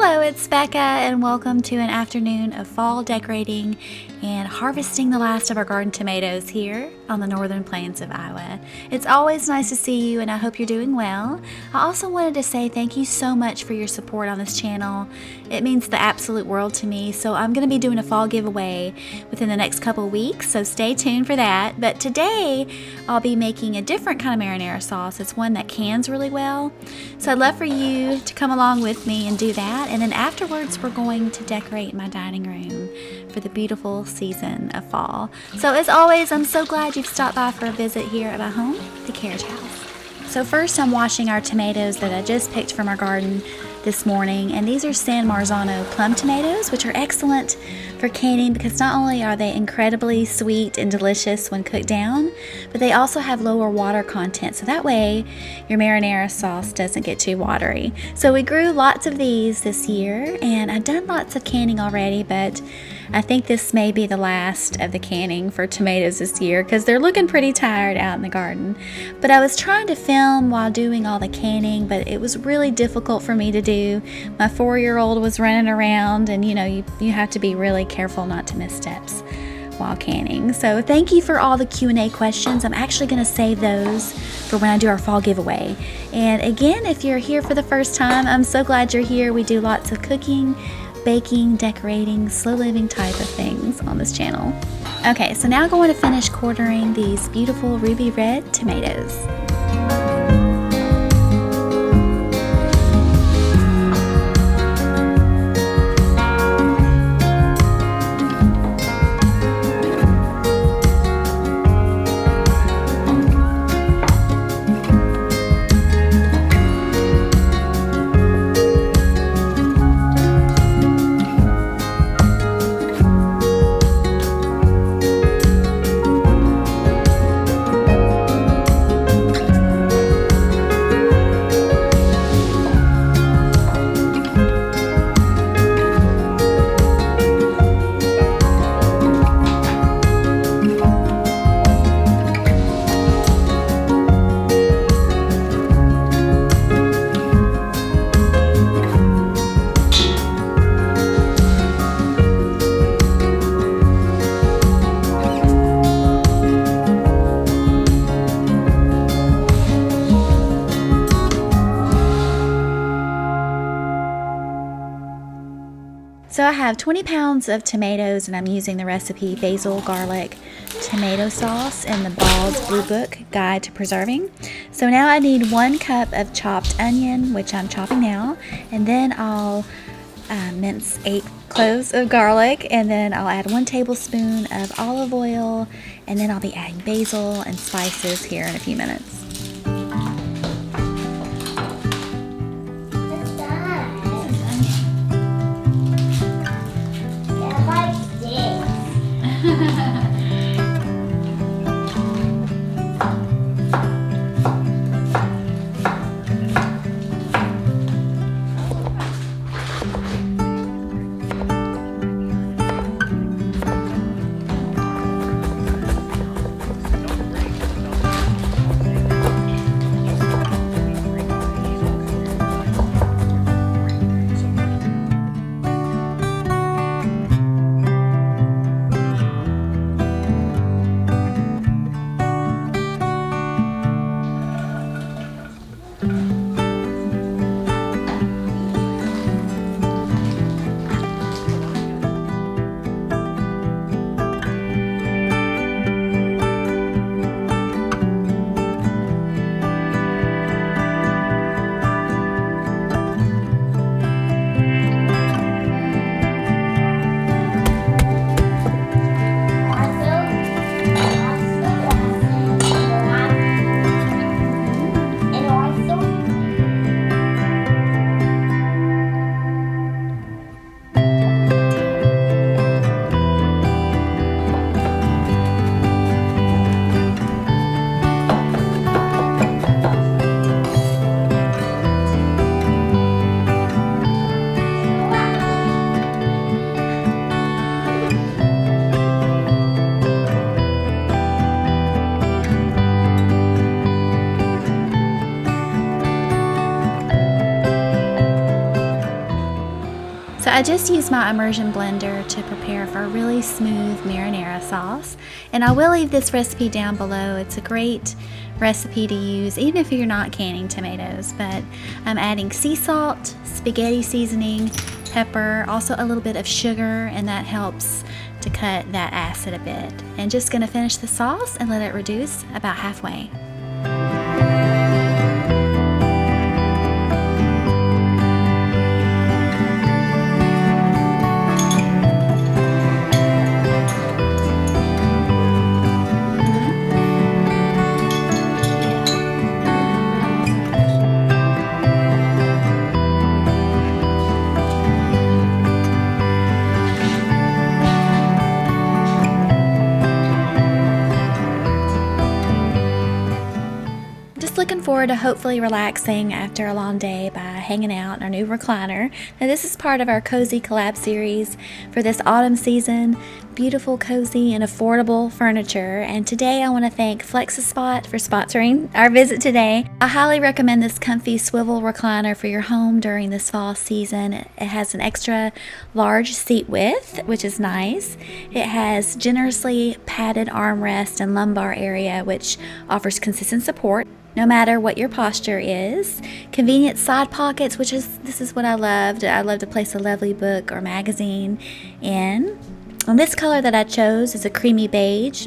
Hello, it's Becca, and welcome to an afternoon of fall decorating and harvesting the last of our garden tomatoes here on the northern plains of Iowa. It's always nice to see you, and I hope you're doing well. I also wanted to say thank you so much for your support on this channel. It means the absolute world to me, so I'm going to be doing a fall giveaway within the next couple weeks, so stay tuned for that. But today, I'll be making a different kind of marinara sauce. It's one that cans really well, so I'd love for you to come along with me and do that. And then afterwards, we're going to decorate my dining room for the beautiful season of fall. So as always, I'm so glad you've stopped by for a visit here at my home, the Carriage House. So first, I'm washing our tomatoes that I just picked from our garden this morning, and these are San Marzano plum tomatoes, which are excellent for canning because not only are they incredibly sweet and delicious when cooked down, but they also have lower water content, so that way your marinara sauce doesn't get too watery. So we grew lots of these this year, and I've done lots of canning already, but I think this may be the last of the canning for tomatoes this year because they're looking pretty tired out in the garden. But I was trying to film while doing all the canning, but it was really difficult for me to do. My 4-year-old was running around, and you have to be really careful not to miss steps while canning. So thank you for all the Q&A questions. I'm actually going to save those for when I do our fall giveaway. And again, if you're here for the first time, I'm so glad you're here. We do lots of cooking, baking, decorating, slow living type of things on this channel. Okay, so now I'm going to finish quartering these beautiful ruby red tomatoes. So I have 20 pounds of tomatoes, and I'm using the recipe basil garlic tomato sauce in the Ball's Blue Book Guide to Preserving. So now I need 1 cup of chopped onion, which I'm chopping now, and then I'll mince 8 cloves of garlic, and then I'll add 1 tablespoon of olive oil, and then I'll be adding basil and spices here in a few minutes. I just used my immersion blender to prepare for a really smooth marinara sauce, and I will leave this recipe down below. It's a great recipe to use even if you're not canning tomatoes, but I'm adding sea salt, spaghetti seasoning, pepper, also a little bit of sugar, and that helps to cut that acid a bit. And just gonna finish the sauce and let it reduce about halfway. Looking forward to hopefully relaxing after a long day by hanging out in our new recliner. Now this is part of our cozy collab series for this autumn season. Beautiful, cozy, and affordable furniture. And today I want to thank FlexiSpot for sponsoring our visit today. I highly recommend this comfy swivel recliner for your home during this fall season. It has an extra large seat width, which is nice. It has generously padded armrest and lumbar area, which offers consistent support no matter what your posture is. Convenient side pockets, this is what I loved. I love to place a lovely book or magazine in. And this color that I chose is a creamy beige,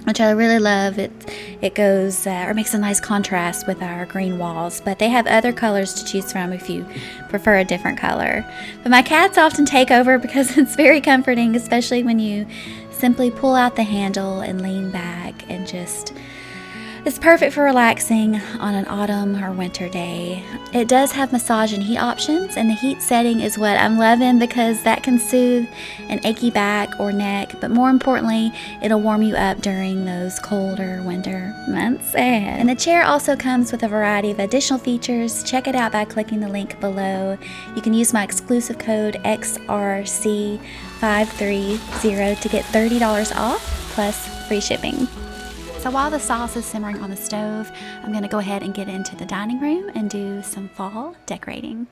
which I really love. It goes or makes a nice contrast with our green walls, but they have other colors to choose from if you prefer a different color. But my cats often take over because it's very comforting, especially when you simply pull out the handle and lean back and it's perfect for relaxing on an autumn or winter day. It does have massage and heat options, and the heat setting is what I'm loving because that can soothe an achy back or neck, but more importantly, it'll warm you up during those colder winter months ahead. And the chair also comes with a variety of additional features. Check it out by clicking the link below. You can use my exclusive code XRC530 to get $30 off plus free shipping. So while the sauce is simmering on the stove, I'm going to go ahead and get into the dining room and do some fall decorating.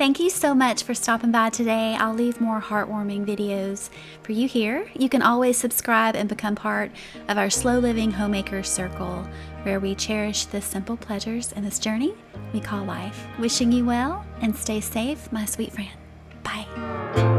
Thank you so much for stopping by today. I'll leave more heartwarming videos for you here. You can always subscribe and become part of our Slow Living Homemakers Circle, where we cherish the simple pleasures in this journey we call life. Wishing you well and stay safe, my sweet friend. Bye.